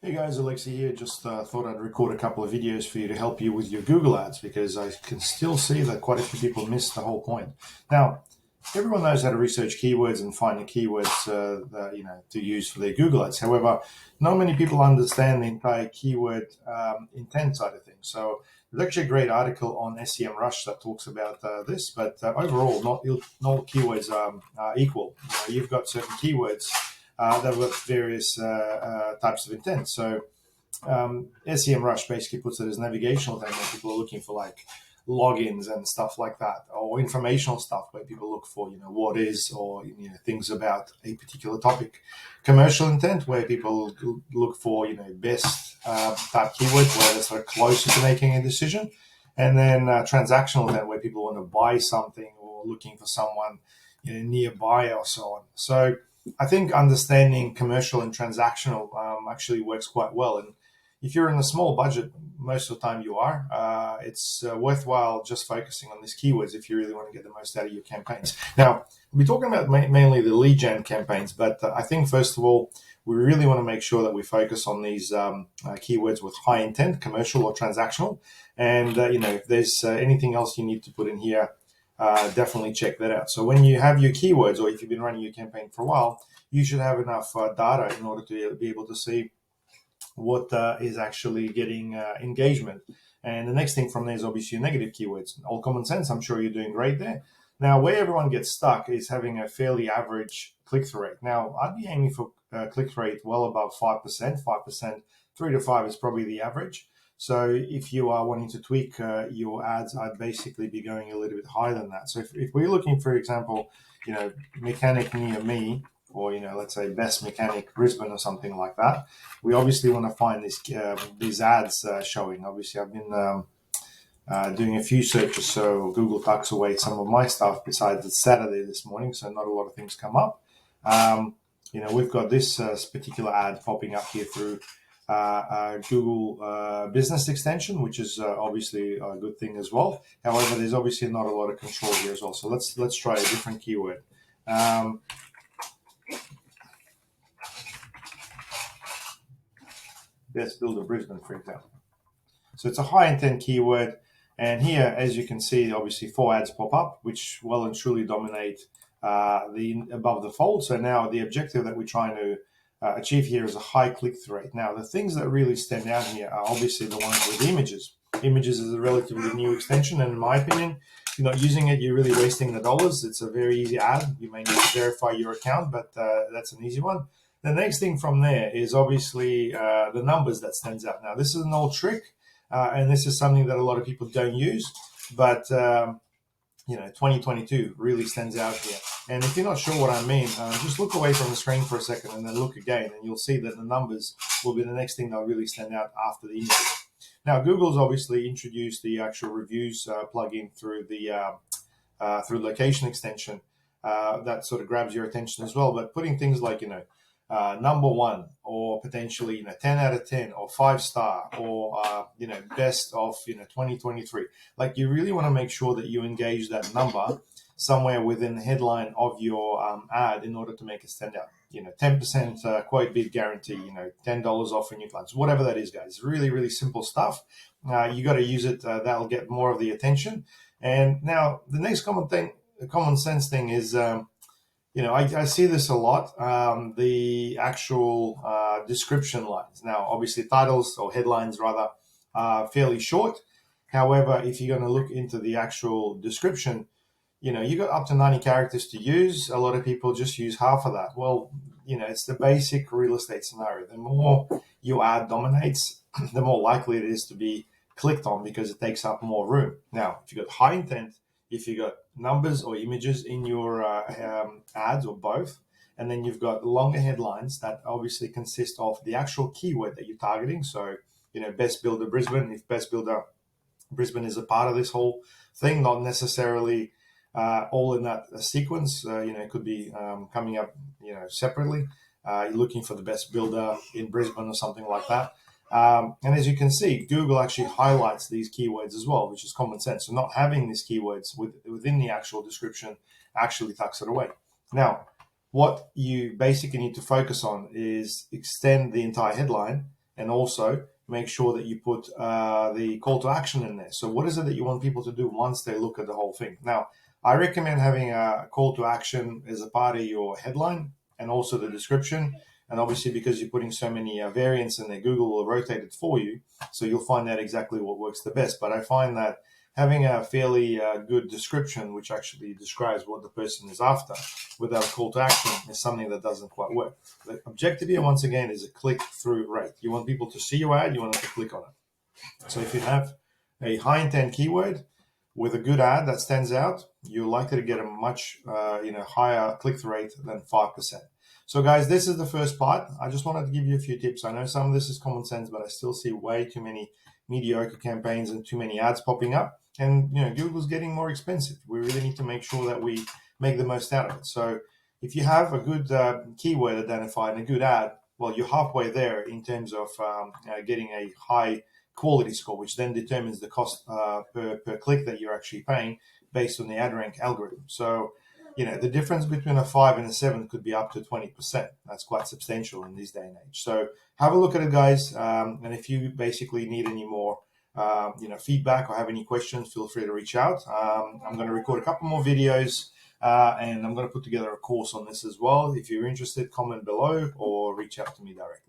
Hey guys, Alexei here. Just thought I'd record a couple of videos for you to help you with your Google ads because I can still see that quite a few people miss the whole point. Now, everyone knows how to research keywords and find the keywords to use for their Google ads. However, not many people understand the entire keyword intent side of things. So there's actually a great article on SEM Rush that talks about this, but overall, not all keywords are equal. You've got certain keywords that have got various types of intent. So SEM Rush basically puts it as navigational intent where people are looking for like logins and stuff like that, or informational stuff where people look for what is or things about a particular topic. Commercial intent where people look for best type keywords where they're sort of closer to making a decision, and then transactional intent where people want to buy something or looking for someone nearby or so on. So I think understanding commercial and transactional actually works quite well. And if you're in a small budget, most of the time you are, it's worthwhile just focusing on these keywords if you really want to get the most out of your campaigns. Now, we'll be talking about mainly the lead gen campaigns, but I think first of all, we really want to make sure that we focus on these keywords with high intent, commercial or transactional. And, if there's anything else you need to put in here, definitely check that out. So when you have your keywords, or if you've been running your campaign for a while, you should have enough data in order to be able to see what is actually getting engagement. And the next thing from there is obviously your negative keywords. All common sense, I'm sure you're doing great there. Now, where everyone gets stuck is having a fairly average click-through rate. Now, I'd be aiming for click-through rate well above 5%. 5%, 3 to 5 is probably the average. So if you are wanting to tweak your ads, I'd basically be going a little bit higher than that. So if we're looking, for example, mechanic near me, or let's say best mechanic Brisbane or something like that, we obviously want to find these ads showing. Obviously, I've been doing a few searches, so Google tucks away some of my stuff. Besides, it's Saturday this morning, so not a lot of things come up. We've got this particular ad popping up here through Google Business Extension, which is obviously a good thing as well. However, there's obviously not a lot of control here as well. So let's try a different keyword. Best builder Brisbane, for example. So it's a high intent keyword. And here, as you can see, obviously 4 ads pop up, which well and truly dominate the above the fold. So now the objective that we're trying to achieve here is a high click-through rate. Now, the things that really stand out here are obviously the ones with images. Images is a relatively new extension, and in my opinion, if you're not using it, you're really wasting the dollars. It's a very easy ad. You may need to verify your account, but that's an easy one. The next thing from there is obviously the numbers that stands out. Now, this is an old trick, and this is something that a lot of people don't use, but 2022 really stands out here. And if you're not sure what I mean, just look away from the screen for a second and then look again, and you'll see that the numbers will be the next thing that'll really stand out after the images. Now, Google's obviously introduced the actual reviews plugin through the through location extension that sort of grabs your attention as well. But putting things like number one, or potentially 10 out of 10, or 5-star, or best of 2023. Like, you really want to make sure that you engage that number somewhere within the headline of your ad in order to make it stand out. 10% quote bid guarantee, $10 off for new clients, whatever that is, guys. Really, really simple stuff. You got to use it. That'll get more of the attention. And now the next common sense thing is, I see this a lot, the actual description lines. Now, obviously, titles or headlines, rather, are fairly short. However, if you're going to look into the actual description, you got up to 90 characters to use. A lot of people just use half of that. Well, it's the basic real estate scenario. The more your ad dominates, the more likely it is to be clicked on because it takes up more room. Now, if you got high intent, if you got numbers or images in your ads, or both, and then you've got longer headlines that obviously consist of the actual keyword that you're targeting. So, best builder Brisbane, if best builder Brisbane is a part of this whole thing, not necessarily all in that sequence. It could be coming up, separately. You're looking for the best builder in Brisbane or something like that. And as you can see, Google actually highlights these keywords as well, which is common sense. So not having these keywords within the actual description actually tucks it away. Now, what you basically need to focus on is extend the entire headline and also make sure that you put the call to action in there. So what is it that you want people to do once they look at the whole thing? Now, I recommend having a call to action as a part of your headline and also the description. And obviously, because you're putting so many variants in there, Google will rotate it for you. So you'll find out exactly what works the best. But I find that having a fairly good description, which actually describes what the person is after, without a call to action, is something that doesn't quite work. The objective here, once again, is a click-through rate. You want people to see your ad, you want them to click on it. So if you have a high-intent keyword with a good ad that stands out, you're likely to get a much higher click-through rate than 5%. So guys, this is the first part. I just wanted to give you a few tips. I know some of this is common sense, but I still see way too many mediocre campaigns and too many ads popping up. And Google's getting more expensive. We really need to make sure that we make the most out of it. So if you have a good keyword identified and a good ad, well, you're halfway there in terms of getting a high quality score, which then determines the cost per click that you're actually paying based on the ad rank algorithm. So the difference between a 5 and a 7 could be up to 20%. That's quite substantial in this day and age. So have a look at it, guys. And if you basically need any more feedback or have any questions, feel free to reach out. I'm going to record a couple more videos and I'm going to put together a course on this as well. If you're interested, comment below or reach out to me directly.